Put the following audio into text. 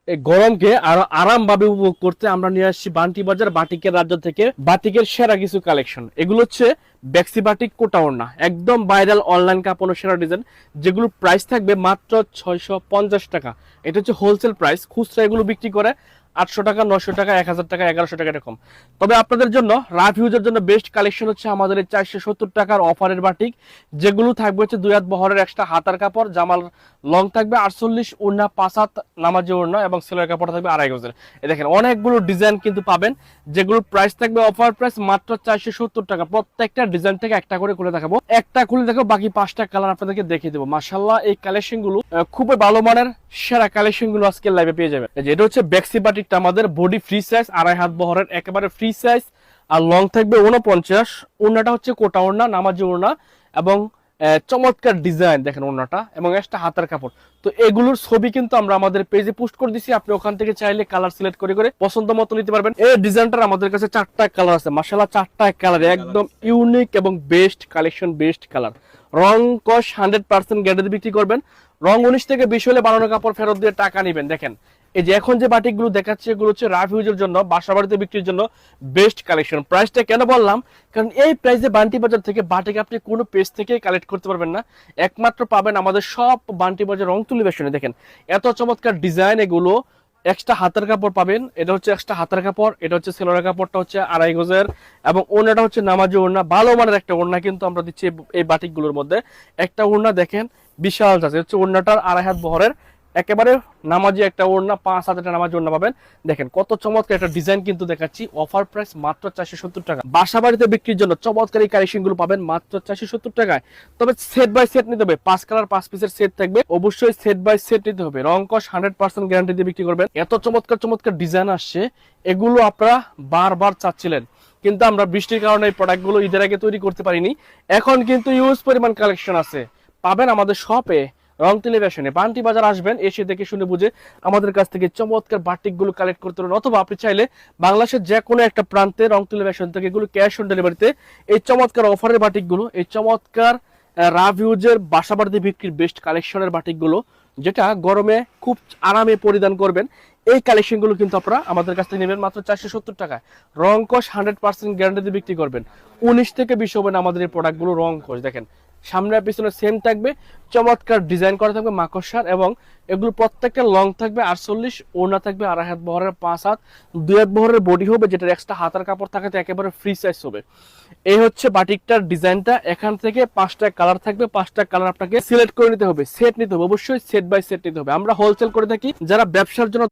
এই গরমকে আরো আরামভাবে উপভোগ করতে আমরা নিয়ে আসছি বান্টি বাজার বাটিকের রাজ্য থেকে বাটিকের সেরা কিছু কালেকশন। এগুলো হচ্ছে বেক্সি বাটিক কোটা ওড়না, একদম ভাইরাল অনলাইন কাপড়ের সেরা ডিজাইন, যেগুলো প্রাইস থাকবে মাত্র 650 টাকা। এটা হচ্ছে হোলসেল প্রাইস। খুচরা এগুলো বিক্রি করে 800 টাকা, 900 টাকা, 1000 টাকা, 1100 টাকা এরকম। তবে আপনাদের জন্য রাফ ইউজের জন্য বেস্ট কালেকশন হচ্ছে আমাদের এই 470 টাকার অফারের বাটিক, যেগুলো থাকবে হচ্ছে 2 হাত বহরের এক্সট্রা হাতার কাপড়, জামাল লং থাকবে 48, ওড়না 5 হাত নামাজি ওড়না এবং সেলোয়ার কাপড় থাকবে 2.5 গজের। এই দেখেন অনেকগুলো ডিজাইন কিন্তু পাবেন, যেগুলোর প্রাইস থাকবে অফার প্রাইস মাত্র 470 টাকা। প্রত্যেকটা ডিজাইন থেকে একটা করে খুলে দেখাবো, একটা খুলে দেখাবো, বাকি 5টা কালার আপনাদেরকে দেখিয়ে দেবো। মাশাআল্লাহ, এই কালেকশন গুলো খুবই ভালো মানের সেরা কালেকশন গুলো আজকে লাইভে পেয়ে যাবেন। এটা হচ্ছে বেক্সি বাটিকটা, আমাদের বডি ফ্রি সাইজ, 2.5 হাত বহরের একেবারে ফ্রি সাইজ, আর লং থাকবে 49। ওড়নাটা হচ্ছে কোটা ওড়না, নামাজি ওড়না, এবং চমৎকার ডিজাইন দেখেন ওড়নাটা, এবং একটা হাতার কাপড়। তো এগুলোর ছবি কিন্তু আমরা আমাদের পেজে পোস্ট করে দিছি, আপনি ওখান থেকে চাইলে কালার সিলেক্ট করে করে পছন্দ মতো নিতে পারবেন। এই ডিজাইনটার আমাদের কাছে 4টা কালার আছে, মাশাআল্লাহ 4টা কালার একদম ইউনিক এবং বেস্ট কালেকশন, বেস্ট কালার। রং কস 100% গ্যারান্টি বিক্রি করবেন। রং 19 থেকে 20 হলে বানানো কাপড় ফেরত দিয়ে টাকা নেবেন। দেখেন এই যে এখন যে বাটিকগুলো দেখাচ্ছে, এগুলো হচ্ছে রাফ ইউজের জন্য, বাসা বাড়িতে বিক্রির জন্য বেস্ট কালেকশন। প্রাইসটা কেন বললাম, কারণ এই প্রাইসে বান্টি বাজার থেকে বাটিক আপনি কোনো পেজ থেকে কালেক্ট করতে পারবেন না, একমাত্র পাবেন আমাদের সব বান্টি বাজার রং তুলি বেশনে। দেখেন এত চমৎকার ডিজাইন, এগুলো এক্সট্রা হাতের কাপড় পাবেন। এটা হচ্ছে এক্সট্রা হাতের কাপড়, এটা হচ্ছে সেলোয়ার কাপড়টা হচ্ছে 2.5 গজের, এবং ওড়নাটা হচ্ছে নামাজি ওড়না, ভালো মানের একটা ওড়না কিন্তু আমরা দিচ্ছি এই বাটিকগুলোর মধ্যে। একটা ওড়না দেখেন বিশাল আছে, হচ্ছে ওড়নাটার 2.5 হাত বহরের একেবারে নামাজি একটা ওড়না, 5 হাত একটা নামাজি ওড়না পাবেন। দেখেন কত চমৎকার একটা ডিজাইন কিন্তু দেখাচ্ছি, অফার প্রাইস মাত্র 470 টাকা। বাসা বাড়িতে বিক্রির জন্য চমৎকার এই কালেকশন গুলো পাবেন মাত্র 470 টাকায়। তবে সেট বাই সেট নিতে হবে, 5 কালার 5 পিসের সেট থাকবে, অবশ্যই সেট বাই সেট নিতে হবে। রং কস 100% গ্যারান্টি দিয়ে বিক্রি করবেন। এত চমৎকার চমৎকার ডিজাইন আসছে, এগুলো আপনারা বারবার চাচ্ছিলেন, কিন্তু আমরা বৃষ্টির কারণে এই প্রোডাক্টগুলো ঈদের আগে তৈরি করতে পারিনি। এখন কিন্তু ইউজ পরিমাণ কালেকশন আছে, পাবেন আমাদের শপে রং টেলিভিশনে। বান্টি বাজার আসবেন, এসে দেখে শুনে বুঝে আমাদের কাছ থেকে চমৎকার বাটিকগুলো কালেক্ট করতে পারেন, অথবা আপনি চাইলে বাংলাদেশের যে কোনো একটা প্রান্তে রং টেলিভিশন থেকে এগুলো ক্যাশ অন ডেলিভারিতে এই চমৎকার অফারের বাটিকগুলো, এই চমৎকার রাফ ইউজের বাসা বাড়িতে বিক্রির বেস্ট কালেকশনের বাটিকগুলো, যেটা গরমে খুব আরামে পরিধান করবেন, এই কালেকশনগুলো কিন্তু আপনারা আমাদের কাছ থেকে নেবেন মাত্র 470 টাকায়। রং কস 100% গ্যারান্টিতে বিক্রি করবেন। 19 থেকে 20 হবেন আমাদের এই প্রোডাক্টগুলো রং কস। দেখেন সামনে পিছনে সেম থাকবে, চমৎকার ডিজাইন করা থাকবে মাকড়সার, এবং এগুলো প্রত্যেকটা লং থাকবে 48, ওড়না থাকবে 2.5 হাত বহরের 5 হাত, 2 হাত বহরের বডি হবে, যেটা এক্সট্রা হাতার কাপড় থাকাতে একেবারে ফ্রি সাইজ হবে। এই হচ্ছে বাটিকটার ডিজাইনটা। এখান থেকে 5টা কালার থাকবে, 5টা কালার আপনাকে সিলেক্ট করে নিতে হবে, সেট নিতে হবে, অবশ্যই সেট বাই সেট নিতে হবে। আমরা হোলসেল করে থাকি, যারা ব্যবসার জন্য